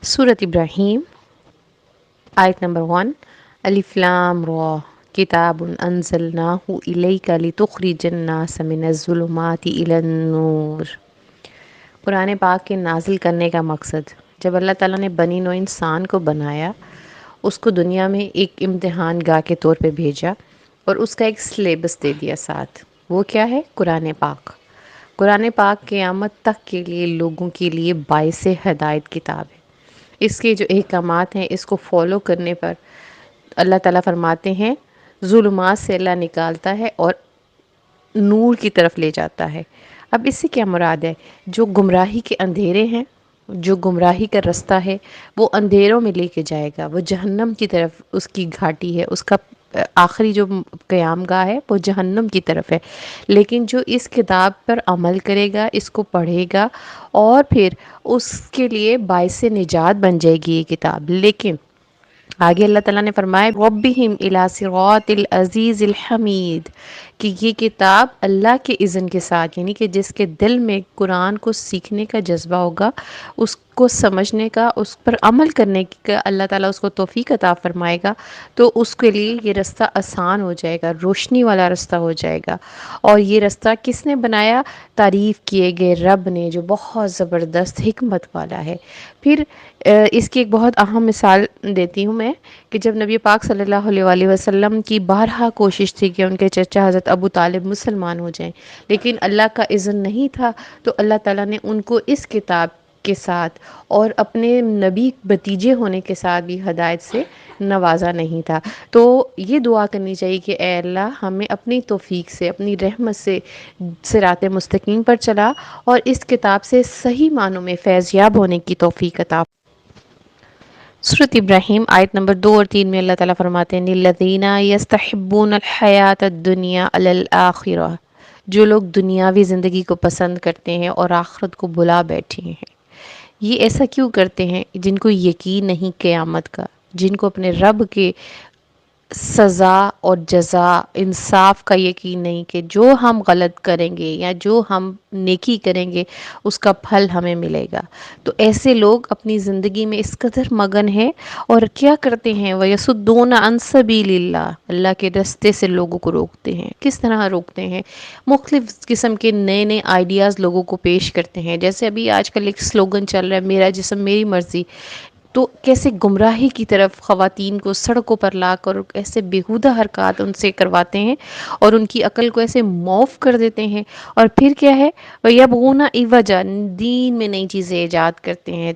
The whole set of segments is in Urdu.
سورة ابراہیم آیت نمبر 1۔ الف لام را کتاب انزلناہ الیک لتخرج الناس من الظلمات الی النور۔ قرآن پاک کے نازل کرنے کا مقصد، جب اللہ تعالیٰ نے بنی نوع انسان کو بنایا، اس کو دنیا میں ایک امتحان گاہ کے طور پہ بھیجا اور اس کا ایک سلیبس دے دیا ساتھ۔ وہ کیا ہے؟ قرآن پاک۔ قرآن پاک قیامت تک کے لیے لوگوں کے لیے باعث ہدایت کتاب ہے۔ اس کے جو احکامات ہیں، اس کو فالو کرنے پر اللہ تعالیٰ فرماتے ہیں ظلمات سے اللہ نکالتا ہے اور نور کی طرف لے جاتا ہے۔ اب اس سے کیا مراد ہے؟ جو گمراہی کے اندھیرے ہیں، جو گمراہی کا رستہ ہے، وہ اندھیروں میں لے کے جائے گا، وہ جہنم کی طرف اس کی گھاٹی ہے، اس کا آخری جو قیام گاہ ہے وہ جہنم کی طرف ہے۔ لیکن جو اس کتاب پر عمل کرے گا، اس کو پڑھے گا اور پھر اس کے لیے باعث نجات بن جائے گی یہ کتاب۔ لیکن آگے اللہ تعالیٰ نے فرمایا ربہم الی صراط العزیز الحمید، کہ یہ کتاب اللہ کے اذن کے ساتھ، یعنی کہ جس کے دل میں قرآن کو سیکھنے کا جذبہ ہوگا، اس کو سمجھنے کا، اس پر عمل کرنے کا اللہ تعالیٰ اس کو توفیق عطا فرمائے گا، تو اس کے لیے یہ رستہ آسان ہو جائے گا، روشنی والا رستہ ہو جائے گا۔ اور یہ رستہ کس نے بنایا؟ تعریف کیے گئے رب نے، جو بہت زبردست حکمت والا ہے۔ پھر اس کی ایک بہت اہم مثال دیتی ہوں میں، کہ جب نبی پاک صلی اللہ علیہ وآلہ وسلم کی بارہا کوشش تھی کہ ان کے چچا حضرت ابو طالب مسلمان ہو جائیں، لیکن اللہ کا اذن نہیں تھا، تو اللہ تعالیٰ نے ان کو اس کتاب کے ساتھ اور اپنے نبی بتیجے ہونے کے ساتھ بھی ہدایت سے نوازا نہیں تھا۔ تو یہ دعا کرنی چاہیے کہ اے اللہ ہمیں اپنی توفیق سے، اپنی رحمت سے صراط مستقیم پر چلا اور اس کتاب سے صحیح معنوں میں فیض یاب ہونے کی توفیق عطا۔ سورۃ ابراہیم آیت نمبر 2 اور 3 میں اللہ تعالیٰ فرماتے ہیں الذین یستحبون الحیات الدنیا علی الآخرہ، جو لوگ دنیاوی زندگی کو پسند کرتے ہیں اور آخرت کو بھلا بیٹھے ہیں۔ یہ ایسا کیوں کرتے ہیں؟ جن کو یقین نہیں قیامت کا، جن کو اپنے رب کے سزا اور جزا، انصاف کا یقین نہیں کہ جو ہم غلط کریں گے یا جو ہم نیکی کریں گے اس کا پھل ہمیں ملے گا۔ تو ایسے لوگ اپنی زندگی میں اس قدر مگن ہیں اور کیا کرتے ہیں؟ وَيَصُدُّونَ عَن سَبِيلِ اللَّهِ، اللہ کے رستے سے لوگوں کو روکتے ہیں۔ کس طرح روکتے ہیں؟ مختلف قسم کے نئے نئے آئیڈیاز لوگوں کو پیش کرتے ہیں، جیسے ابھی آج کل ایک سلوگن چل رہا ہے میرا جسم میری مرضی۔ تو کیسے گمراہی کی طرف خواتین کو سڑکوں پر لا کر ایسے بیہودہ حرکات ان سے کرواتے ہیں اور ان کی عقل کو ایسے معاف کر دیتے ہیں۔ اور پھر کیا ہے؟ وَيَبْغُونَ عِوَجًا، دین میں نئی چیزیں ایجاد کرتے ہیں،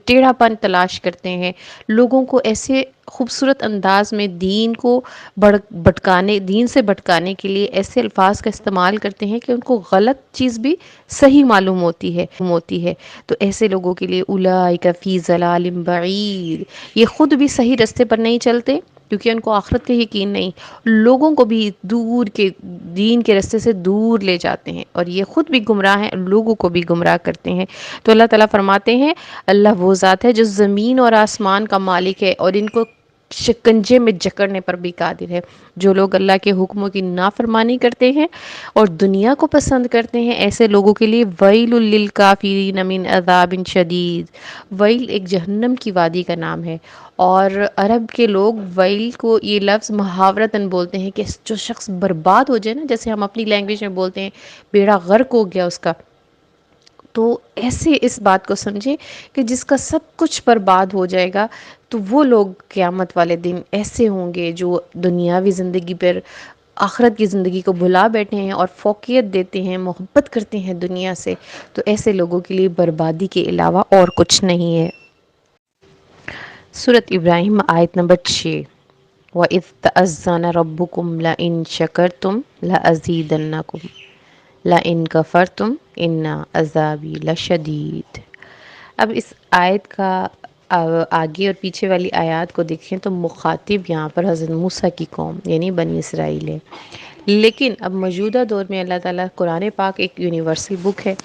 ٹیڑھا پن تلاش کرتے ہیں، لوگوں کو ایسے خوبصورت انداز میں دین کو دین سے بھٹکانے کے لیے ایسے الفاظ کا استعمال کرتے ہیں کہ ان کو غلط چیز بھی صحیح معلوم ہوتی ہے۔ تو ایسے لوگوں کے لیے اولئک فی ضلال بعید، یہ خود بھی صحیح رستے پر نہیں چلتے کیونکہ ان کو آخرت کا یقین نہیں، لوگوں کو بھی دور کے دین کے رستے سے دور لے جاتے ہیں، اور یہ خود بھی گمراہ ہیں، لوگوں کو بھی گمراہ کرتے ہیں۔ تو اللہ تعالیٰ فرماتے ہیں اللہ وہ ذات ہے جو زمین اور آسمان کا مالک ہے اور ان کو شکنجے میں جکڑنے پر بھی قادر ہے۔ جو لوگ اللہ کے حکموں کی نافرمانی کرتے ہیں اور دنیا کو پسند کرتے ہیں، ایسے لوگوں کے لیے ویل للکافرین من عذاب شدید۔ ویل ایک جہنم کی وادی کا نام ہے، اور عرب کے لوگ ویل کو یہ لفظ محاورتاً بولتے ہیں کہ جو شخص برباد ہو جائے نا، جیسے ہم اپنی لینگویج میں بولتے ہیں بیڑا غرق ہو گیا اس کا، تو ایسے اس بات کو سمجھے کہ جس کا سب کچھ برباد ہو جائے گا۔ تو وہ لوگ قیامت والے دن ایسے ہوں گے جو دنیاوی زندگی پر آخرت کی زندگی کو بھلا بیٹھے ہیں اور فوقیت دیتے ہیں، محبت کرتے ہیں دنیا سے۔ تو ایسے لوگوں کے لیے بربادی کے علاوہ اور کچھ نہیں ہے۔ سورۃ ابراہیم آیت نمبر 6۔ وَإِذْ تَأَذَّنَ رَبُّكُمْ لَئِن شَكَرْتُمْ لَأَزِيدَنَّكُمْ لَئِن كَفَرْتُمْ إِنَّ عَذَابِي لَشَدِيدٌ۔ اب اس آیت کا آگے اور پیچھے والی آیات کو دیکھیں تو مخاطب یہاں پر حضرت موسیٰ کی قوم یعنی بنی اسرائیل ہے، لیکن اب موجودہ دور میں اللہ تعالیٰ قرآن پاک ایک یونیورسل بک ہے،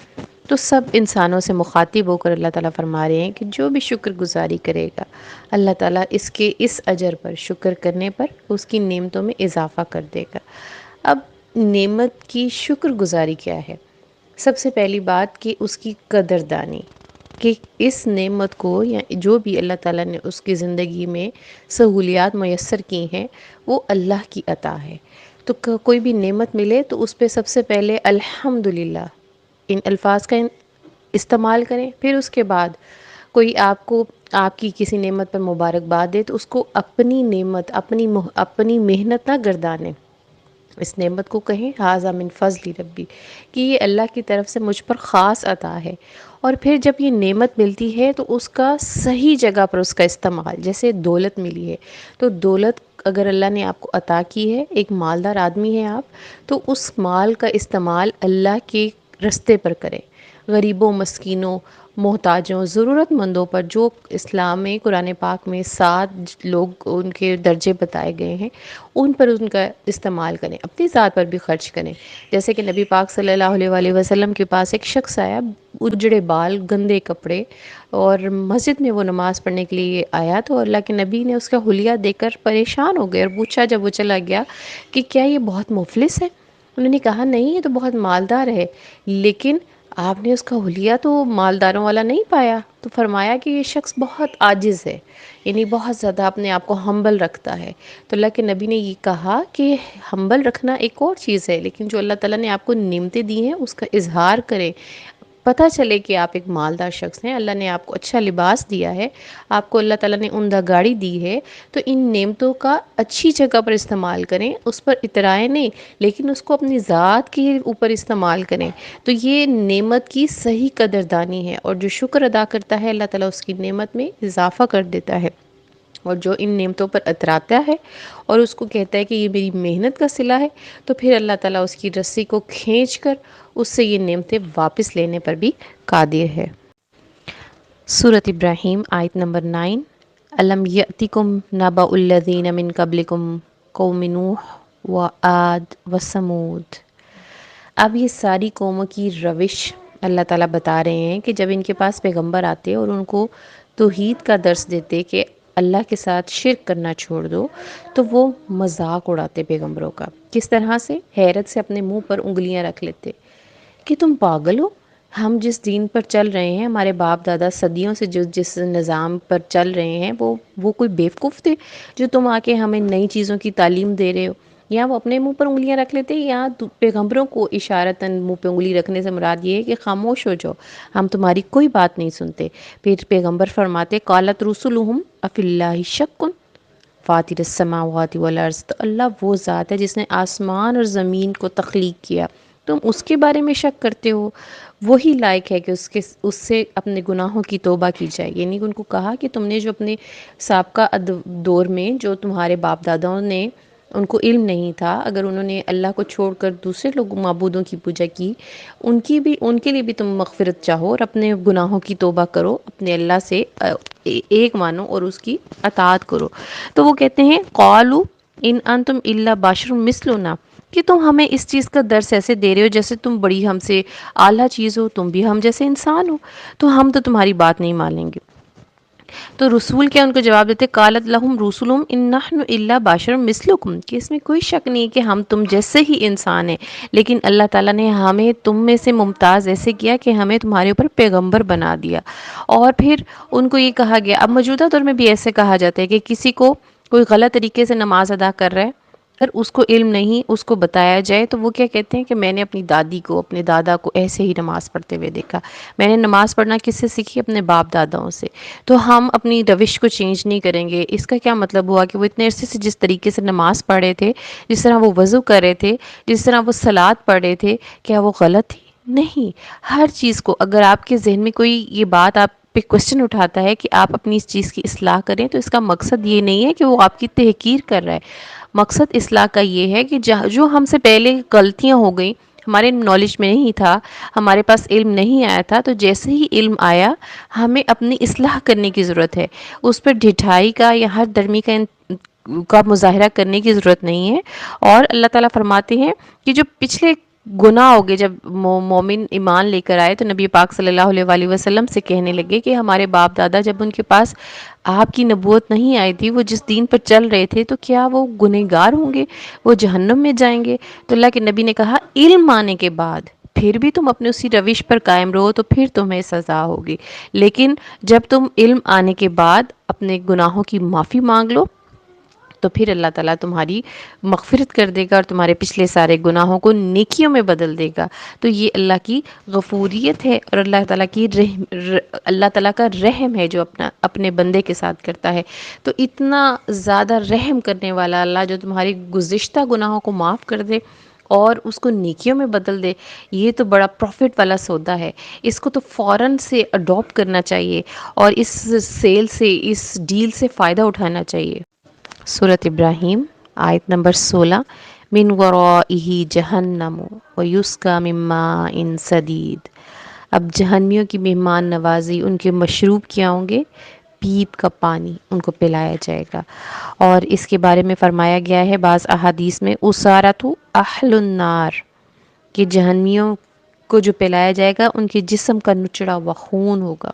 تو سب انسانوں سے مخاطب ہو کر اللہ تعالیٰ فرما رہے ہیں کہ جو بھی شکر گزاری کرے گا اللہ تعالیٰ اس اجر پر، شکر کرنے پر اس کی نعمتوں میں اضافہ کر دے گا۔ اب نعمت کی شکر گزاری کیا ہے؟ سب سے پہلی بات کہ اس کی قدردانی، کہ اس نعمت کو یا جو بھی اللہ تعالیٰ نے اس کی زندگی میں سہولیات میسر کی ہیں وہ اللہ کی عطا ہے. تو کوئی بھی نعمت ملے تو اس پہ سب سے پہلے الحمدللہ ان الفاظ کا استعمال کریں. پھر اس کے بعد کوئی آپ کو آپ کی کسی نعمت پر مبارکباد دے تو اس کو اپنی نعمت اپنی محنت نہ گردانیں. اس نعمت کو کہیں ھذا من فضل ربی، کہ یہ اللہ کی طرف سے مجھ پر خاص عطا ہے. اور پھر جب یہ نعمت ملتی ہے تو اس کا صحیح جگہ پر اس کا استعمال. جیسے دولت ملی ہے تو دولت اگر اللہ نے آپ کو عطا کی ہے، ایک مالدار آدمی ہیں آپ، تو اس مال کا استعمال اللہ کے رستے پر کریں. غریبوں، مسکینوں، محتاجوں، ضرورت مندوں پر جو اسلام میں قرآن پاک میں 7 لوگ ان کے درجے بتائے گئے ہیں ان پر ان کا استعمال کریں. اپنی ذات پر بھی خرچ کریں. جیسے کہ نبی پاک صلی اللہ علیہ وآلہ وسلم کے پاس ایک شخص آیا، اجڑے بال، گندے کپڑے، اور مسجد میں وہ نماز پڑھنے کے لیے آیا تو اللہ کے نبی نے اس کا حلیہ دیکھ کر پریشان ہو گئے اور پوچھا جب وہ چلا گیا کہ کیا یہ بہت مفلس ہے؟ انہوں نے کہا نہیں، یہ تو بہت مالدار ہے، لیکن آپ نے اس کا حلیہ تو مالداروں والا نہیں پایا. تو فرمایا کہ یہ شخص بہت عاجز ہے، یعنی بہت زیادہ اپنے آپ کو ہمبل رکھتا ہے. تو اللہ کے نبی نے یہ کہا کہ ہمبل رکھنا ایک اور چیز ہے، لیکن جو اللہ تعالیٰ نے آپ کو نعمتیں دی ہیں اس کا اظہار کریں. پتہ چلے کہ آپ ایک مالدار شخص ہیں، اللہ نے آپ کو اچھا لباس دیا ہے، آپ کو اللہ تعالیٰ نے عمدہ گاڑی دی ہے، تو ان نعمتوں کا اچھی جگہ پر استعمال کریں. اس پر اترائیں نہیں، لیکن اس کو اپنی ذات کے اوپر استعمال کریں. تو یہ نعمت کی صحیح قدردانی ہے، اور جو شکر ادا کرتا ہے اللہ تعالیٰ اس کی نعمت میں اضافہ کر دیتا ہے. اور جو ان نعمتوں پر اتراتا ہے اور اس کو کہتا ہے کہ یہ میری محنت کا صلہ ہے، تو پھر اللہ تعالیٰ اس کی رسی کو کھینچ کر اس سے یہ نعمتیں واپس لینے پر بھی قادر ہے. سورۃ ابراہیم آیت نمبر 9. الم یأتکم نبأ الذین من قبلکم قوم نوح وعاد وثمود. اب یہ ساری قوموں کی روش اللہ تعالیٰ بتا رہے ہیں کہ جب ان کے پاس پیغمبر آتے اور ان کو توحید کا درس دیتے کہ اللہ کے ساتھ شرک کرنا چھوڑ دو، تو وہ مذاق اڑاتے پیغمبروں کا. کس طرح سے؟ حیرت سے اپنے منہ پر انگلیاں رکھ لیتے کہ تم پاگل ہو، ہم جس دین پر چل رہے ہیں، ہمارے باپ دادا صدیوں سے جس نظام پر چل رہے ہیں، وہ کوئی بیوقوف تھے جو تم آ کے ہمیں نئی چیزوں کی تعلیم دے رہے ہو. یا وہ اپنے منہ پر انگلیاں رکھ لیتے، یا پیغمبروں کو اشارتاً منہ پہ انگلی رکھنے سے مراد یہ ہے کہ خاموش ہو جاؤ، ہم تمہاری کوئی بات نہیں سنتے. پھر پیغمبر فرماتے قالت رسلہم افی اللہ شک فاطر السماوات والارض. تو اللہ وہ ذات ہے جس نے آسمان اور زمین کو تخلیق کیا، تم اس کے بارے میں شک کرتے ہو؟ وہی لائق ہے کہ اس سے اپنے گناہوں کی توبہ کی جائے. یعنی ان کو کہا کہ تم نے جو اپنے سابقہ دور میں جو تمہارے باپ داداؤں نے ان کو علم نہیں تھا، اگر انہوں نے اللہ کو چھوڑ کر دوسرے لوگ معبودوں کی پوجا کی، ان کے لیے بھی تم مغفرت چاہو اور اپنے گناہوں کی توبہ کرو، اپنے اللہ سے ایک مانو اور اس کی اطاعت کرو. تو وہ کہتے ہیں قالوا ان انتم الا بشر مثلنا، کہ تم ہمیں اس چیز کا درس ایسے دے رہے ہو جیسے تم بڑی ہم سے اعلیٰ چیز ہو، تم بھی ہم جیسے انسان ہو، تو ہم تو تمہاری بات نہیں مانیں گے. تو رسول کیا ان کو جواب دیتے قالت لہم رسلہم ان نحن الا بشر مثلکم، کہ اس میں کوئی شک نہیں کہ ہم تم جیسے ہی انسان ہیں، لیکن اللہ تعالیٰ نے ہمیں تم میں سے ممتاز ایسے کیا کہ ہمیں تمہارے اوپر پیغمبر بنا دیا. اور پھر ان کو یہ کہا گیا، اب موجودہ دور میں بھی ایسے کہا جاتا ہے کہ کسی کو کوئی غلط طریقے سے نماز ادا کر رہا ہے، اگر اس کو علم نہیں، اس کو بتایا جائے تو وہ کیا کہتے ہیں کہ میں نے اپنی دادی کو، اپنے دادا کو ایسے ہی نماز پڑھتے ہوئے دیکھا. میں نے نماز پڑھنا کس سے سیکھی؟ اپنے باپ داداؤں سے. تو ہم اپنی روش کو چینج نہیں کریں گے. اس کا کیا مطلب ہوا کہ وہ اتنے عرصے سے جس طریقے سے نماز پڑھ رہے تھے، جس طرح وہ وضو کر رہے تھے، جس طرح وہ صلات پڑھ رہے تھے، کیا وہ غلط تھی؟ نہیں. ہر چیز کو اگر آپ کے ذہن میں کوئی یہ بات آپ پہ کوشچن اٹھاتا ہے کہ آپ اپنی اس چیز کی اصلاح کریں، تو اس کا مقصد یہ نہیں ہے کہ وہ آپ کی تحقیر کر رہا ہے. مقصد اصلاح کا یہ ہے کہ جو ہم سے پہلے غلطیاں ہو گئیں، ہمارے نالج میں نہیں تھا، ہمارے پاس علم نہیں آیا تھا، تو جیسے ہی علم آیا ہمیں اپنی اصلاح کرنے کی ضرورت ہے. اس پر ڈھٹائی کا یا ہر درمی کا مظاہرہ کرنے کی ضرورت نہیں ہے. اور اللہ تعالیٰ فرماتے ہیں کہ جو پچھلے گناہ ہو گئے، جب مومن ایمان لے کر آئے تو نبی پاک صلی اللہ علیہ وآلہ وسلم سے کہنے لگے کہ ہمارے باپ دادا جب ان کے پاس آپ کی نبوت نہیں آئی تھی، وہ جس دین پر چل رہے تھے، تو کیا وہ گنہگار ہوں گے؟ وہ جہنم میں جائیں گے؟ تو اللہ کے نبی نے کہا علم آنے کے بعد پھر بھی تم اپنے اسی روش پر قائم رہو تو پھر تمہیں سزا ہوگی، لیکن جب تم علم آنے کے بعد اپنے گناہوں کی معافی مانگ لو تو پھر اللہ تعالیٰ تمہاری مغفرت کر دے گا اور تمہارے پچھلے سارے گناہوں کو نیکیوں میں بدل دے گا۔ تو یہ اللہ کی غفوریت ہے اور اللہ تعالیٰ کی اللہ تعالیٰ کا رحم ہے جو اپنے بندے کے ساتھ کرتا ہے۔ تو اتنا زیادہ رحم کرنے والا اللہ جو تمہاری گزشتہ گناہوں کو معاف کر دے اور اس کو نیکیوں میں بدل دے، یہ تو بڑا پروفٹ والا سودا ہے۔ اس کو تو فوراً سے اڈاپٹ کرنا چاہیے اور اس سیل سے، اس ڈیل سے فائدہ اٹھانا چاہیے۔ سورۃ ابراہیم آیت نمبر 16، من ورائہ جہنم ویسقی من ماء صدید۔ اب جہنمیوں کی مہمان نوازی، ان کے مشروب کیا ہوں گے؟ پیپ کا پانی ان کو پلایا جائے گا۔ اور اس کے بارے میں فرمایا گیا ہے بعض احادیث میں اسارۃ اہل النار، کہ جہنمیوں کو جو پلایا جائے گا ان کے جسم کا نچڑا ہوا خون ہوگا،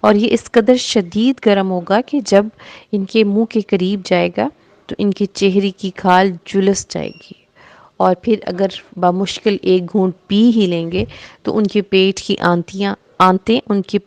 اور یہ اس قدر شدید گرم ہوگا کہ جب ان کے منہ کے قریب جائے گا تو ان کے چہرے کی کھال جلس جائے گی، اور پھر اگر بمشکل ایک گھونٹ پی ہی لیں گے تو ان کے پیٹ کی آنتیں ان کے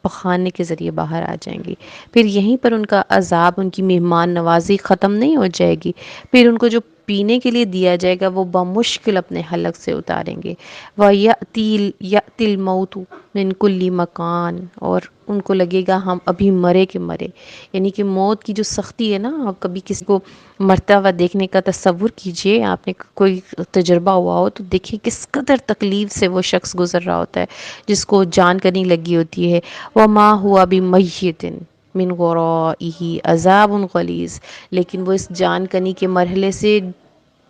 پخانے کے ذریعے باہر آ جائیں گی۔ پھر یہیں پر ان کا عذاب، ان کی مہمان نوازی ختم نہیں ہو جائے گی، پھر ان کو جو پینے کے لیے دیا جائے گا وہ بمشکل اپنے حلق سے اتاریں گے۔ وَيَأْتِي الْمَوْتُ مِنْ كُلِّ مَكَانٍ، اور ان کو لگے گا ہم ابھی مرے کے مرے، یعنی کہ موت کی جو سختی ہے نا، آپ کبھی کسی کو مرتا ہوا دیکھنے کا تصور کیجئے، آپ نے کوئی تجربہ ہوا ہو تو دیکھیں کس قدر تکلیف سے وہ شخص گزر رہا ہوتا ہے جس کو جان کنی لگی ہوتی ہے۔ وَمَا هُوَ بِمَيِّتٍ مِّن وَرَائِهِ عَذَابٌ غَلِيظٌ، لیکن وہ اس جان کنی کے مرحلے سے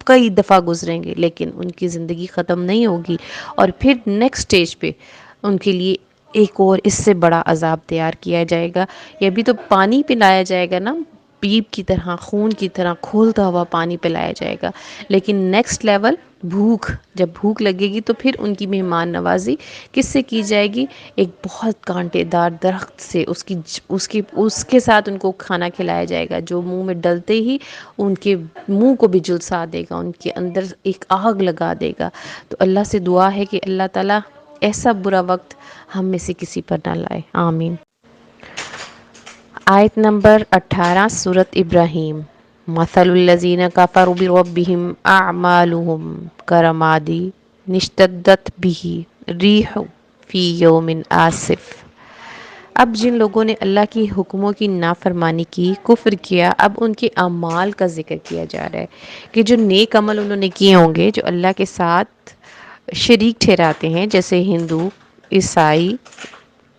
کئی دفعہ گزریں گے لیکن ان کی زندگی ختم نہیں ہوگی، اور پھر نیکسٹ سٹیج پہ ان کے لیے ایک اور اس سے بڑا عذاب تیار کیا جائے گا۔ یہ بھی تو پانی پلایا جائے گا نا، پیپ کی طرح، خون کی طرح کھولتا ہوا پانی پلایا جائے گا، لیکن نیکسٹ لیول بھوک، جب بھوک لگے گی تو پھر ان کی مہمان نوازی کس سے کی جائے گی؟ ایک بہت کانٹے دار درخت سے، اس کے ساتھ ان کو کھانا کھلایا جائے گا جو منہ میں ڈلتے ہی ان کے منہ کو بھی جلسا دے گا، ان کے اندر ایک آگ لگا دے گا۔ تو اللہ سے دعا ہے کہ اللہ تعالیٰ ایسا برا وقت ہم میں سے کسی پر نہ لائے، آمین۔ آیت نمبر 18 سورۃ ابراہیم، مثل الذین کفروا بربہم اعمالہم کرماد اشتدت بہ الریح فی یوم عاصف۔ اب جن لوگوں نے اللہ کی حکموں کی نافرمانی کی، کفر کیا، اب ان کے اعمال کا ذکر کیا جا رہا ہے کہ جو نیک عمل انہوں نے کیے ہوں گے، جو اللہ کے ساتھ شریک ٹھہراتے ہیں، جیسے ہندو، عیسائی،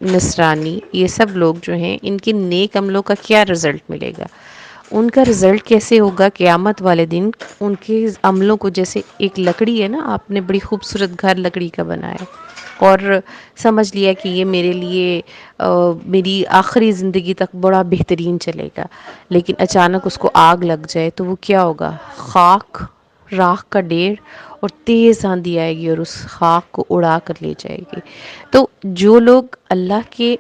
نصرانی، یہ سب لوگ جو ہیں، ان کے نیک عملوں کا کیا رزلٹ ملے گا؟ ان کا رزلٹ کیسے ہوگا؟ قیامت والے دن ان کے عملوں کو، جیسے ایک لکڑی ہے نا، آپ نے بڑی خوبصورت گھر لکڑی کا بنایا اور سمجھ لیا کہ یہ میرے لیے میری آخری زندگی تک بڑا بہترین چلے گا، لیکن اچانک اس کو آگ لگ جائے تو وہ کیا ہوگا؟ خاک، راکھ کا ڈھیر، اور تیز آندھی آئے گی اور اس خاک کو اڑا کر لے جائے گی۔ تو جو لوگ اللہ کے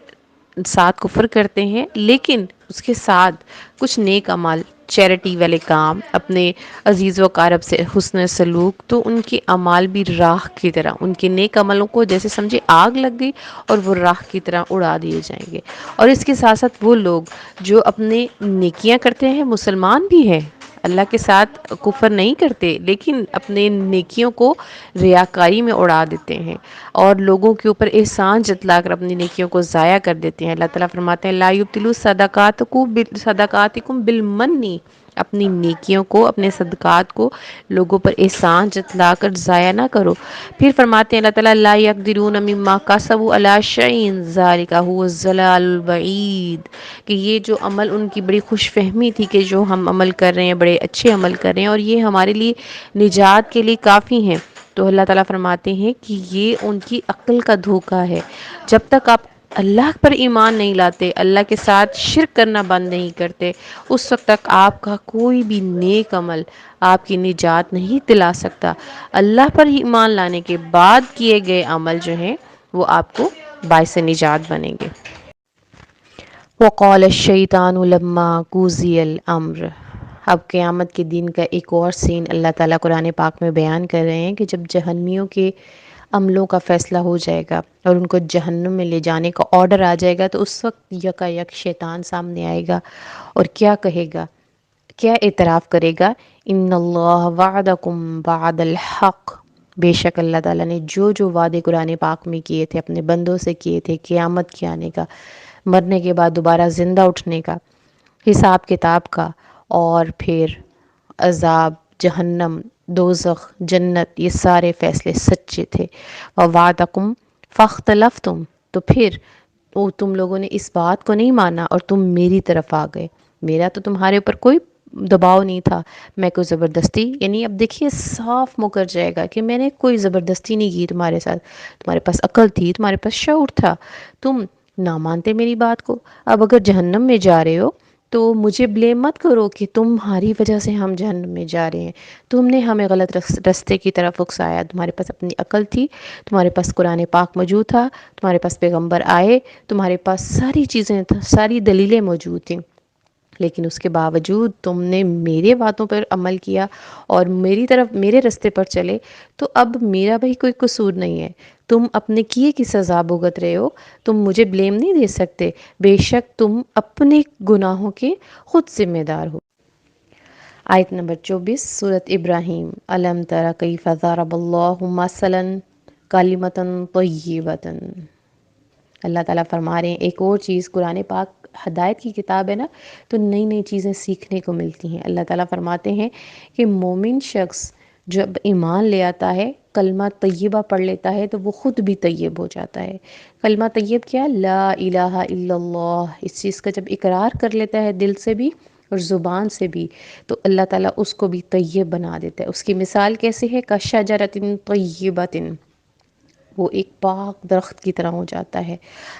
ساتھ کفر کرتے ہیں لیکن اس کے ساتھ کچھ نیک اعمال، چیریٹی والے کام، اپنے عزیز و اقارب سے حسن سلوک، تو ان کے اعمال بھی راکھ کی طرح، ان کے نیک عملوں کو جیسے سمجھے آگ لگ گئی اور وہ راکھ کی طرح اڑا دیے جائیں گے۔ اور اس کے ساتھ ساتھ وہ لوگ جو اپنے نیکیاں کرتے ہیں، مسلمان بھی ہیں، اللہ کے ساتھ کفر نہیں کرتے، لیکن اپنے نیکیوں کو ریاکاری میں اڑا دیتے ہیں اور لوگوں کے اوپر احسان جتلا کر اپنی نیکیوں کو ضائع کر دیتے ہیں۔ اللہ تعالیٰ فرماتے ہیں لا یبطلوا صدقاتکم بالمن، اپنی نیکیوں کو، اپنے صدقات کو لوگوں پر احسان جتلا کر ضائع نہ کرو۔ پھر فرماتے ہیں اللہ تعالیٰ لا یقدرون مما کسبوا علی شیء ذلک هو الضلال البعید، کہ یہ جو عمل ان کی بڑی خوش فہمی تھی کہ جو ہم عمل کر رہے ہیں بڑے اچھے عمل کر رہے ہیں اور یہ ہمارے لیے نجات کے لیے کافی ہیں، تو اللہ تعالیٰ فرماتے ہیں کہ یہ ان کی عقل کا دھوکہ ہے۔ جب تک آپ اللہ پر ایمان نہیں لاتے، اللہ کے ساتھ شرک کرنا بند نہیں کرتے، اس وقت تک آپ کا کوئی بھی نیک عمل آپ کی نجات نہیں دلا سکتا۔ اللہ پر ایمان لانے کے بعد کیے گئے عمل جو ہیں وہ آپ کو باعث نجات بنیں گے۔ وقال الشیطان لما قضی الامر، اب قیامت کے دن کا ایک اور سین اللہ تعالیٰ قرآن پاک میں بیان کر رہے ہیں کہ جب جہنمیوں کے عملوں کا فیصلہ ہو جائے گا اور ان کو جہنم میں لے جانے کا آرڈر آ جائے گا، تو اس وقت یکا یک شیطان سامنے آئے گا اور کیا کہے گا، کیا اعتراف کرے گا، ان اللہ وعدکم بعد الحق، بے شک اللہ تعالیٰ نے جو جو وعدے قرآن پاک میں کیے تھے، اپنے بندوں سے کیے تھے، قیامت کے آنے کا، مرنے کے بعد دوبارہ زندہ اٹھنے کا، حساب کتاب کا، اور پھر عذاب، جہنم، دوزخ، جنت، یہ سارے فیصلے سچے تھے۔ وَوَعْدَكُمْ فَاخْتَلَفْتُمْ، تو پھر وہ تم لوگوں نے اس بات کو نہیں مانا اور تم میری طرف آ گئے، میرا تو تمہارے اوپر کوئی دباؤ نہیں تھا، میں کوئی زبردستی، یعنی اب دیکھیے صاف مکر جائے گا کہ میں نے کوئی زبردستی نہیں کی تمہارے ساتھ، تمہارے پاس عقل تھی، تمہارے پاس شعور تھا، تم نہ مانتے میری بات کو۔ اب اگر جہنم میں جا رہے ہو تو مجھے بلیم مت کرو کہ تمہاری وجہ سے ہم جہنم میں جا رہے ہیں، تم نے ہمیں غلط رستے کی طرف اکسایا، تمہارے پاس اپنی عقل تھی، تمہارے پاس قرآن پاک موجود تھا، تمہارے پاس پیغمبر آئے، تمہارے پاس ساری چیزیں، ساری دلیلیں موجود تھیں، لیکن اس کے باوجود تم نے میرے باتوں پر عمل کیا اور میری طرف، میرے رستے پر چلے، تو اب میرا بھی کوئی قصور نہیں ہے، تم اپنے کیے کی سزا بھگت رہے ہو، تم مجھے بلیم نہیں دے سکتے، بے شک تم اپنے گناہوں کے خود ذمہ دار ہو۔ آیت نمبر 24 سورۃ ابراہیم۔ الم تر کیف ضرب اللہ مثلا کلمۃ طیبۃ، اللہ تعالیٰ فرما رہے ہیں ایک اور چیز، قرآن پاک ہدایت کی کتاب ہے نا، تو نئی نئی چیزیں سیکھنے کو ملتی ہیں۔ اللہ تعالیٰ فرماتے ہیں کہ مومن شخص جب ایمان لے آتا ہے، کلمہ طیبہ پڑھ لیتا ہے، تو وہ خود بھی طیب ہو جاتا ہے۔ کلمہ طیب کیا؟ لا الہ الا اللہ، اس چیز کا جب اقرار کر لیتا ہے دل سے بھی اور زبان سے بھی، تو اللہ تعالیٰ اس کو بھی طیب بنا دیتا ہے۔ اس کی مثال کیسے ہے؟ کشجرۃ طیبۃ، وہ ایک پاک درخت کی طرح ہو جاتا ہے۔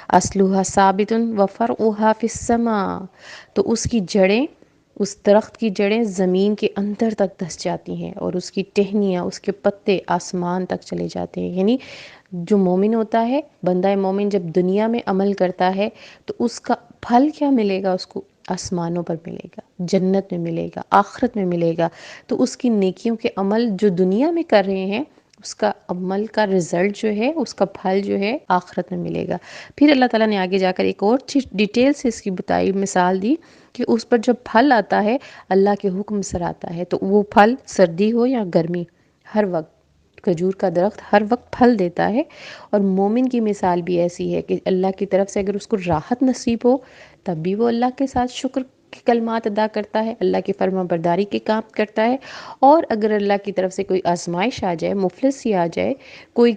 اصلها ثابت وفرعها فی السماء، تو اس کی جڑیں، اس درخت کی جڑیں زمین کے اندر تک دھس جاتی ہیں اور اس کی ٹہنیاں، اس کے پتے آسمان تک چلے جاتے ہیں۔ یعنی جو مومن ہوتا ہے، بندہ مومن جب دنیا میں عمل کرتا ہے تو اس کا پھل کیا ملے گا؟ اس کو آسمانوں پر ملے گا، جنت میں ملے گا، آخرت میں ملے گا۔ تو اس کی نیکیوں کے عمل جو دنیا میں کر رہے ہیں، اس کا عمل کا رزلٹ جو ہے، اس کا پھل جو ہے آخرت میں ملے گا۔ پھر اللہ تعالیٰ نے آگے جا کر ایک اور چیز ڈیٹیل سے اس کی بتائی، مثال دی کہ اس پر جب پھل آتا ہے اللہ کے حکم سے آتا ہے، تو وہ پھل سردی ہو یا گرمی، ہر وقت کھجور کا درخت ہر وقت پھل دیتا ہے۔ اور مومن کی مثال بھی ایسی ہے کہ اللہ کی طرف سے اگر اس کو راحت نصیب ہو تب بھی وہ اللہ کے ساتھ شکر کے کلمات ادا کرتا ہے، اللہ کی فرما برداری کے کام کرتا ہے، اور اگر اللہ کی طرف سے کوئی آزمائش آ جائے، مفلسی آ جائے، کوئی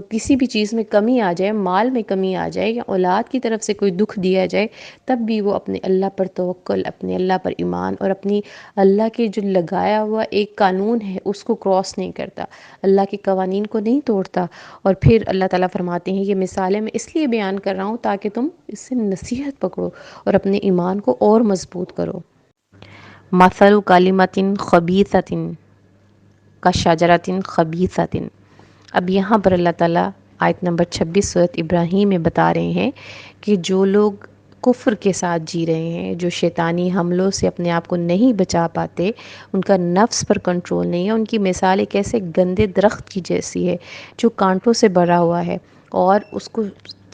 کسی بھی چیز میں کمی آ جائے، مال میں کمی آ جائے یا اولاد کی طرف سے کوئی دکھ دیا جائے، تب بھی وہ اپنے اللہ پر توکل، اپنے اللہ پر ایمان اور اپنی اللہ کے جو لگایا ہوا ایک قانون ہے اس کو کراس نہیں کرتا، اللہ کے قوانین کو نہیں توڑتا۔ اور پھر اللہ تعالیٰ فرماتے ہیں یہ مثالیں میں اس لیے بیان کر رہا ہوں تاکہ تم اس سے نصیحت پکڑو اور اپنے ایمان کو اور مضبوط کرو۔ مثل کلمۃ خبیثۃ کشجرۃ خبیثۃ، اب یہاں پر اللہ تعالیٰ آیت نمبر 26 سورۃ ابراہیم میں بتا رہے ہیں کہ جو لوگ کفر کے ساتھ جی رہے ہیں، جو شیطانی حملوں سے اپنے آپ کو نہیں بچا پاتے، ان کا نفس پر کنٹرول نہیں ہے، ان کی مثال ایک ایسے گندے درخت کی جیسی ہے جو کانٹوں سے بھرا ہوا ہے اور اس کو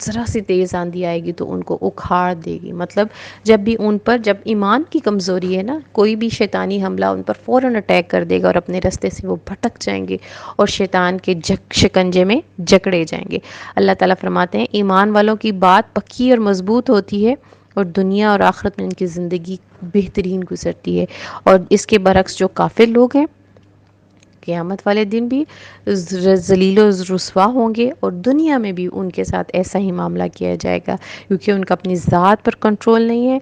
ذرا سی تیز آندھی آئے گی تو ان کو اکھاڑ دے گی۔ مطلب جب بھی ان پر، جب ایمان کی کمزوری ہے نا، کوئی بھی شیطانی حملہ ان پر فوراً اٹیک کر دے گا اور اپنے رستے سے وہ بھٹک جائیں گے اور شیطان کے شکنجے میں جکڑے جائیں گے۔ اللہ تعالیٰ فرماتے ہیں ایمان والوں کی بات پکی اور مضبوط ہوتی ہے اور دنیا اور آخرت میں ان کی زندگی بہترین گزرتی ہے، اور اس کے برعکس جو کافر لوگ ہیں قیامت والے دن بھی ذلیل و رسوا ہوں گے، اور دنیا میں بھی ان کے ساتھ ایسا ہی معاملہ کیا جائے گا، کیونکہ ان کا اپنی ذات پر کنٹرول نہیں ہے،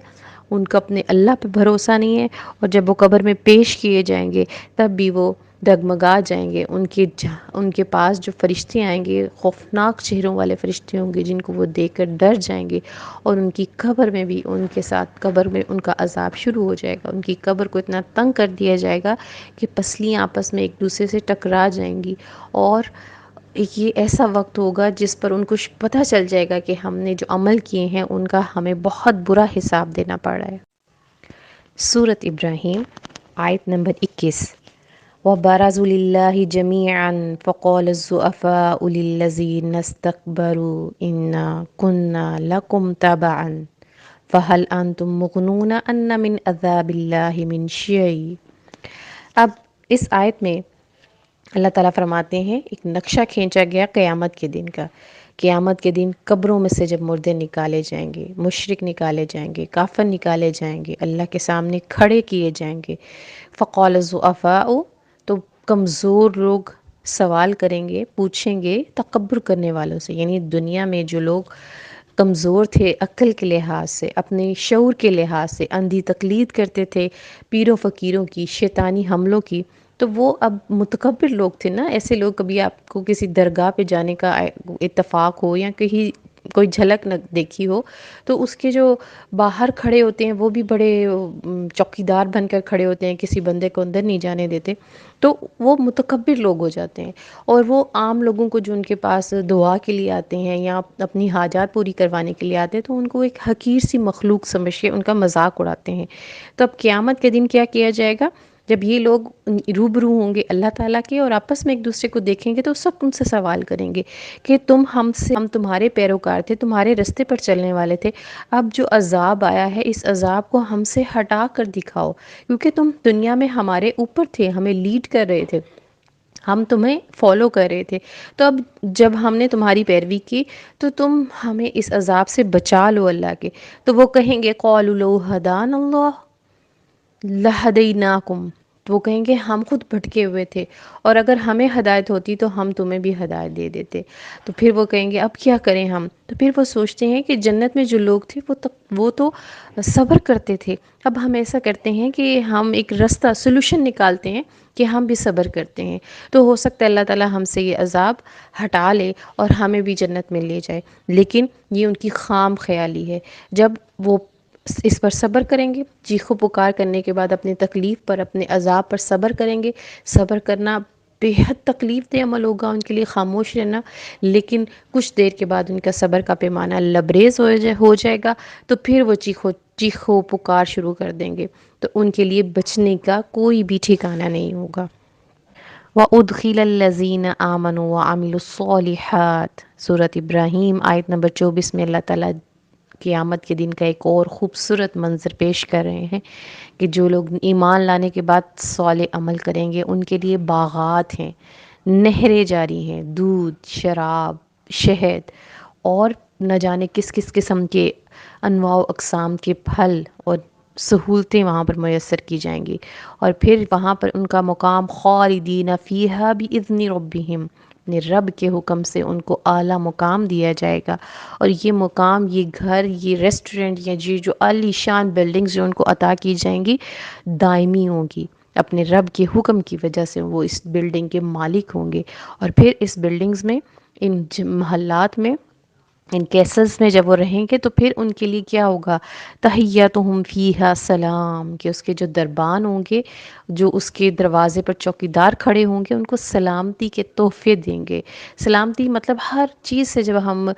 ان کا اپنے اللہ پہ بھروسہ نہیں ہے، اور جب وہ قبر میں پیش کیے جائیں گے تب بھی وہ ڈگمگا جائیں گے۔ ان کے پاس جو فرشتے آئیں گے خوفناک چہروں والے فرشتے ہوں گے جن کو وہ دیکھ کر ڈر جائیں گے، اور ان کی قبر میں بھی ان کے ساتھ قبر میں ان کا عذاب شروع ہو جائے گا۔ ان کی قبر کو اتنا تنگ کر دیا جائے گا کہ پسلیاں آپس میں ایک دوسرے سے ٹکرا جائیں گی، اور یہ ایسا وقت ہوگا جس پر ان کو پتہ چل جائے گا کہ ہم نے جو عمل کیے ہیں ان کا ہمیں بہت برا حساب دینا پڑ رہا ہے۔ سورۃ ابراہیم آیت نمبر 21۔ وبرزوا لله جميعا فقال الضعفاء للذين استكبروا إنا كنا لكم تبعا فهل أنتم مغنون أن من عذاب الله من شيء۔ اب اس آیت میں اللہ تعالیٰ فرماتے ہیں ایک نقشہ کھینچا گیا قیامت کے دن کا۔ قیامت کے دن قبروں میں سے جب مردے نکالے جائیں گے، مشرک نکالے جائیں گے، کافر نکالے جائیں گے، اللہ کے سامنے کھڑے کیے جائیں گے۔ فقال الضعفاء، تو کمزور لوگ سوال کریں گے، پوچھیں گے تکبر کرنے والوں سے، یعنی دنیا میں جو لوگ کمزور تھے عقل کے لحاظ سے، اپنے شعور کے لحاظ سے، اندھی تقلید کرتے تھے پیروں فقیروں کی، شیطانی حملوں کی، تو وہ اب متکبر لوگ تھے نا۔ ایسے لوگ، کبھی آپ کو کسی درگاہ پہ جانے کا اتفاق ہو یا کہیں کوئی جھلک نہ دیکھی ہو، تو اس کے جو باہر کھڑے ہوتے ہیں وہ بھی بڑے چوکیدار بن کر کھڑے ہوتے ہیں، کسی بندے کو اندر نہیں جانے دیتے، تو وہ متکبر لوگ ہو جاتے ہیں۔ اور وہ عام لوگوں کو جو ان کے پاس دعا کے لیے آتے ہیں یا اپنی حاجات پوری کروانے کے لیے آتے ہیں، تو ان کو ایک حقیر سی مخلوق سمجھ کے ان کا مذاق اڑاتے ہیں۔ تو اب قیامت کے دن کیا کیا جائے گا؟ جب یہ لوگ روبرو ہوں گے اللہ تعالیٰ کے اور آپس میں ایک دوسرے کو دیکھیں گے، تو سب ان سے سوال کریں گے کہ ہم تمہارے پیروکار تھے، تمہارے رستے پر چلنے والے تھے، اب جو عذاب آیا ہے اس عذاب کو ہم سے ہٹا کر دکھاؤ، کیونکہ تم دنیا میں ہمارے اوپر تھے، ہمیں لیڈ کر رہے تھے، ہم تمہیں فالو کر رہے تھے، تو اب جب ہم نے تمہاری پیروی کی تو تم ہمیں اس عذاب سے بچا لو اللہ کے۔ تو وہ کہیں گے قالوا لو ہدان اللہ لہدیناکم، تو وہ کہیں گے ہم خود بھٹکے ہوئے تھے، اور اگر ہمیں ہدایت ہوتی تو ہم تمہیں بھی ہدایت دے دیتے۔ تو پھر وہ کہیں گے اب کیا کریں ہم؟ تو پھر وہ سوچتے ہیں کہ جنت میں جو لوگ تھے وہ تو صبر کرتے تھے، اب ہم ایسا کرتے ہیں کہ ہم ایک رستہ سلوشن نکالتے ہیں کہ ہم بھی صبر کرتے ہیں، تو ہو سکتا ہے اللہ تعالیٰ ہم سے یہ عذاب ہٹا لے اور ہمیں بھی جنت میں لے جائے۔ لیکن یہ ان کی خام خیالی ہے۔ جب وہ اس پر صبر کریں گے، چیخ و پکار کرنے کے بعد اپنی تکلیف پر، اپنے عذاب پر صبر کریں گے، صبر کرنا بے حد تکلیف دہ عمل ہوگا ان کے لیے، خاموش رہنا، لیکن کچھ دیر کے بعد ان کا صبر کا پیمانہ لبریز ہو جائے گا، تو پھر وہ چیخ و پکار شروع کر دیں گے، تو ان کے لیے بچنے کا کوئی بھی ٹھکانہ نہیں ہوگا۔ وَأُدْخِلَ الَّذِينَ آمَنُوا وَعَمِلُوا الصَّالِحَاتِ، سورۃ ابراہیم آیت نمبر 24 میں اللہ تعالیٰ قیامت کے دن کا ایک اور خوبصورت منظر پیش کر رہے ہیں کہ جو لوگ ایمان لانے کے بعد صالح عمل کریں گے ان کے لیے باغات ہیں، نہریں جاری ہیں، دودھ، شراب، شہد اور نہ جانے کس کس قسم کے انواع و اقسام کے پھل اور سہولتیں وہاں پر میسر کی جائیں گی، اور پھر وہاں پر ان کا مقام خالدین فیہا بإذن ربہم، اپنے رب کے حکم سے ان کو اعلیٰ مقام دیا جائے گا، اور یہ مقام، یہ گھر، یہ ریسٹورنٹ یا جو عالی شان بلڈنگز جو ان کو عطا کی جائیں گی دائمی ہوں گی، اپنے رب کے حکم کی وجہ سے وہ اس بلڈنگ کے مالک ہوں گے۔ اور پھر اس بلڈنگز میں، ان محلات میں، ان کیسلز میں جب وہ رہیں گے تو پھر ان کے لیے کیا ہوگا؟ تحیتہم فیہا سلام، کہ اس کے جو دربان ہوں گے، جو اس کے دروازے پر چوکیدار کھڑے ہوں گے، ان کو سلامتی کے تحفے دیں گے۔ سلامتی مطلب ہر چیز سے جب ہم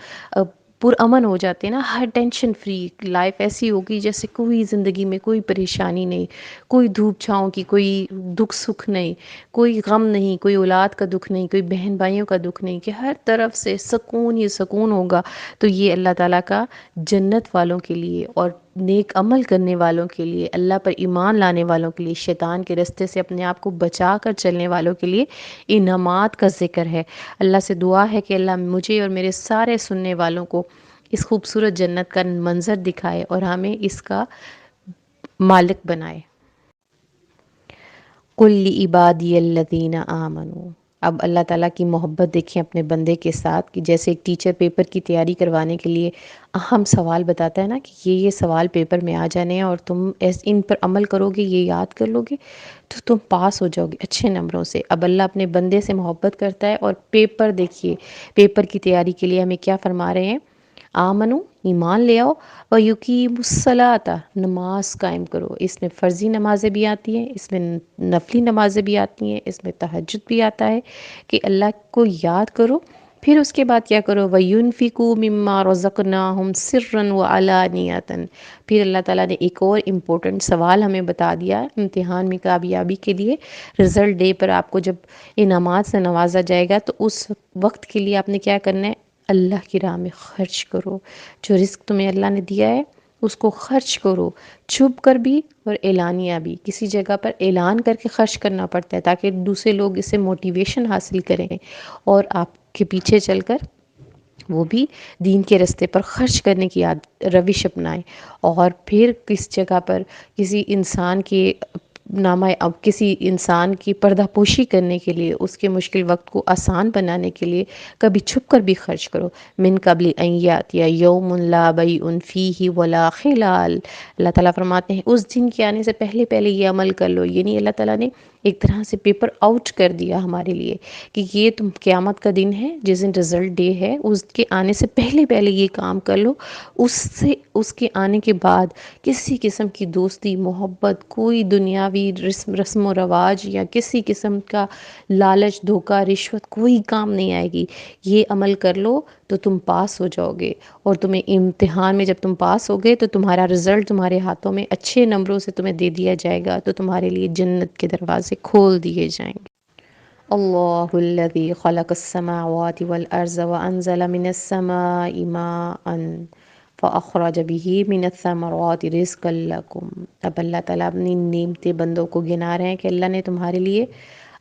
پرامن ہو جاتے ہیں نا، ہر ٹینشن فری لائف ایسی ہوگی جیسے کوئی زندگی میں کوئی پریشانی نہیں، کوئی دھوپ چھاؤں کی کوئی دکھ سکھ نہیں، کوئی غم نہیں، کوئی اولاد کا دکھ نہیں، کوئی بہن بھائیوں کا دکھ نہیں، کہ ہر طرف سے سکون ہی سکون ہوگا۔ تو یہ اللہ تعالیٰ کا جنت والوں کے لیے اور نیک عمل کرنے والوں کے لیے، اللہ پر ایمان لانے والوں کے لیے، شیطان کے رستے سے اپنے آپ کو بچا کر چلنے والوں کے لیے انعامات کا ذکر ہے۔ اللہ سے دعا ہے کہ اللہ مجھے اور میرے سارے سننے والوں کو اس خوبصورت جنت کا منظر دکھائے اور ہمیں اس کا مالک بنائے۔ قُل لِعِبَادِيَ الَّذِينَ آمَنُوا، اب اللہ تعالیٰ کی محبت دیکھیں اپنے بندے کے ساتھ، کہ جیسے ایک ٹیچر پیپر کی تیاری کروانے کے لیے اہم سوال بتاتا ہے نا کہ یہ سوال پیپر میں آ جانے ہیں اور تم ان پر عمل کرو گے، یہ یاد کر لو گے تو تم پاس ہو جاؤ گے اچھے نمبروں سے۔ اب اللہ اپنے بندے سے محبت کرتا ہے، اور پیپر دیکھیے، پیپر کی تیاری کے لیے ہمیں کیا فرما رہے ہیں؟ آمنو، ایمان لے آؤ، وَيُقِيمُ الصَّلَاةَ، نماز قائم کرو۔ اس میں فرضی نمازیں بھی آتی ہیں، اس میں نفلی نمازیں بھی آتی ہیں، اس میں تہجد بھی آتا ہے کہ اللہ کو یاد کرو پھر اس کے بعد کیا کرو، وَيُنْفِقُوا مِمَّا رَزَقْنَاهُمْ سِرًّا وَعَلَانِيَةً۔ پھر اللہ تعالیٰ نے ایک اور امپورٹنٹ سوال ہمیں بتا دیا امتحان میں کامیابی کے لیے، رزلٹ ڈے پر آپ کو جب انعامات سے نوازا جائے گا تو اس وقت کے لیے آپ نے کیا کرنا ہے، اللہ کی راہ میں خرچ کرو۔ جو رزق تمہیں اللہ نے دیا ہے اس کو خرچ کرو، چھپ کر بھی اور اعلانیہ بھی۔ کسی جگہ پر اعلان کر کے خرچ کرنا پڑتا ہے تاکہ دوسرے لوگ اس سے موٹیویشن حاصل کریں اور آپ کے پیچھے چل کر وہ بھی دین کے رستے پر خرچ کرنے کی روش اپنائیں۔ اور پھر کس جگہ پر کسی انسان کے نامہ، اب کسی انسان کی پردہ پوشی کرنے کے لیے، اس کے مشکل وقت کو آسان بنانے کے لیے کبھی چھپ کر بھی خرچ کرو۔ من قبل ان یاتی یوم لا بیع فیہ ولا خلال، اللہ تعالیٰ فرماتے ہیں اس دن کے آنے سے پہلے پہلے یہ عمل کر لو۔ یعنی اللہ تعالیٰ نے ایک طرح سے پیپر آؤٹ کر دیا ہمارے لیے کہ یہ تم قیامت کا دن ہے، جس دن رزلٹ ڈے ہے، اس کے آنے سے پہلے پہلے یہ کام کر لو۔ اس کے آنے کے بعد کسی قسم کی دوستی محبت، کوئی دنیاوی رسم و رواج یا کسی قسم کا لالچ، دھوکہ، رشوت، کوئی کام نہیں آئے گی۔ یہ عمل کر لو تو تم پاس ہو جاؤ گے، اور تمہیں امتحان میں جب تم پاس ہو گئے تو تمہارا رزلٹ تمہارے ہاتھوں میں اچھے نمبروں سے تمہیں دے دیا جائے گا، تو تمہارے لیے جنت کے دروازے کھول دیے جائیں گے۔ اللہ الذی خلق السماوات والارض وانزل من السماء ماء فاخرج به من الثمرات رزقا لکم۔ اب اللہ تعالیٰ اپنی نعمتیں بندوں کو گنا رہے ہیں کہ اللہ نے تمہارے لیے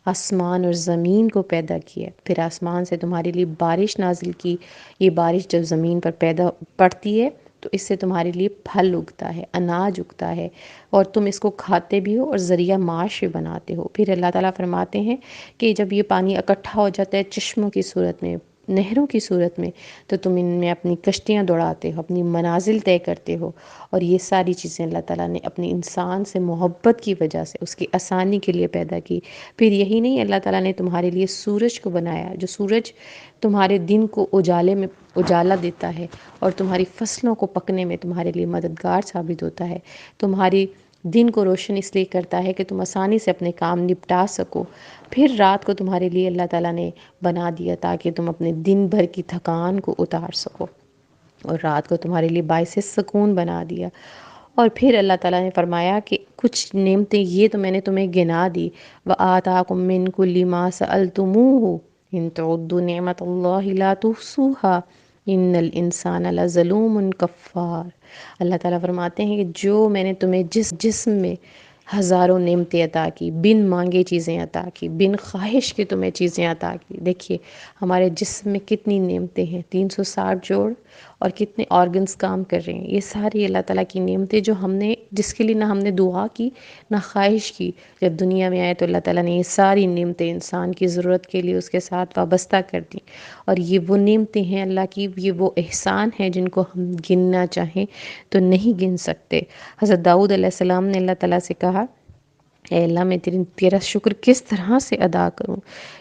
آسمان اور زمین کو پیدا کیا، پھر آسمان سے تمہارے لیے بارش نازل کی۔ یہ بارش جب زمین پر پیدا پڑتی ہے تو اس سے تمہارے لیے پھل اگتا ہے، اناج اگتا ہے، اور تم اس کو کھاتے بھی ہو اور ذریعہ معاش بھی بناتے ہو۔ پھر اللہ تعالیٰ فرماتے ہیں کہ جب یہ پانی اکٹھا ہو جاتا ہے چشموں کی صورت میں، نہروں کی صورت میں، تو تم ان میں اپنی کشتیاں دوڑاتے ہو، اپنی منازل طے کرتے ہو۔ اور یہ ساری چیزیں اللہ تعالیٰ نے اپنے انسان سے محبت کی وجہ سے، اس کی آسانی کے لیے پیدا کی۔ پھر یہی نہیں، اللہ تعالیٰ نے تمہارے لیے سورج کو بنایا، جو سورج تمہارے دن کو اجالے میں اجالا دیتا ہے اور تمہاری فصلوں کو پکنے میں تمہارے لیے مددگار ثابت ہوتا ہے۔ تمہاری دن کو روشن اس لیے کرتا ہے کہ تم آسانی سے اپنے کام نپٹا سکو۔ پھر رات کو تمہارے لیے اللہ تعالیٰ نے بنا دیا تاکہ تم اپنے دن بھر کی تھکان کو اتار سکو، اور رات کو تمہارے لیے باعث سکون بنا دیا۔ اور پھر اللہ تعالیٰ نے فرمایا کہ کچھ نعمتیں یہ تو میں نے تمہیں گنا دی، وَآتَاكُم مِّن كُلِّ مَا سَأَلْتُمُوهُ إِن تَعُدُّوا نِعْمَتَ اللَّهِ لَا تُحْصُوهَا إِنَّ الْإِنسَانَ لَظَلُومٌ كَفَّارٌ۔ اللہ تعالیٰ فرماتے ہیں کہ جو میں نے تمہیں جس جسم میں ہزاروں نعمتیں عطا کی، بن مانگے چیزیں عطا کی، بن خواہش کے تمہیں چیزیں عطا کی۔ دیکھیے ہمارے جسم میں کتنی نعمتیں ہیں، 360 جوڑ اور کتنے آرگنز کام کر رہے ہیں۔ یہ ساری اللہ تعالیٰ کی نعمتیں جو ہم نے، جس کے لیے نہ ہم نے دعا کی نہ خواہش کی، جب دنیا میں آئے تو اللہ تعالیٰ نے یہ ساری نعمتیں انسان کی ضرورت کے لیے اس کے ساتھ وابستہ کر دیں۔ اور یہ وہ نعمتیں ہیں اللہ کی، یہ وہ احسان ہیں جن کو ہم گننا چاہیں تو نہیں گن سکتے۔ حضرت داؤد علیہ السلام نے اللہ تعالیٰ سے کہا، اے اللہ میں تیرا شکر کس طرح سے ادا کروں،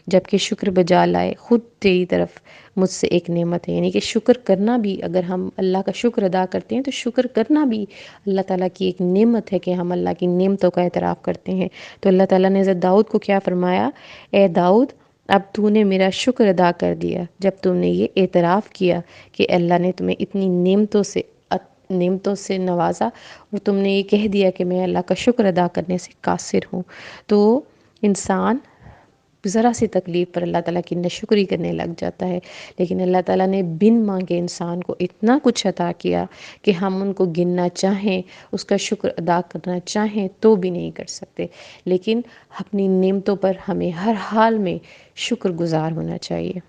جب کہ شکر بجا لائے خود تیری طرف مجھ سے ایک نعمت ہے۔ یعنی کہ شکر کرنا بھی، اگر ہم اللہ کا شکر ادا کرتے ہیں تو شکر کرنا بھی اللہ تعالیٰ کی ایک نعمت ہے کہ ہم اللہ کی نعمتوں کا اعتراف کرتے ہیں۔ تو اللہ تعالیٰ نے حضرت داؤد کو کیا فرمایا، اے داؤد اب تو نے میرا شکر ادا کر دیا جب تم نے یہ اعتراف کیا کہ اللہ نے تمہیں اتنی نعمتوں سے نوازا، اور تم نے یہ کہہ دیا کہ میں اللہ کا شکر ادا کرنے سے قاصر ہوں۔ تو انسان ذرا سی تکلیف پر اللہ تعالیٰ کی ناشکری کرنے لگ جاتا ہے، لیکن اللہ تعالیٰ نے بن مانگے انسان کو اتنا کچھ عطا کیا کہ ہم ان کو گننا چاہیں، اس کا شکر ادا کرنا چاہیں تو بھی نہیں کر سکتے۔ لیکن اپنی نعمتوں پر ہمیں ہر حال میں شکر گزار ہونا چاہیے۔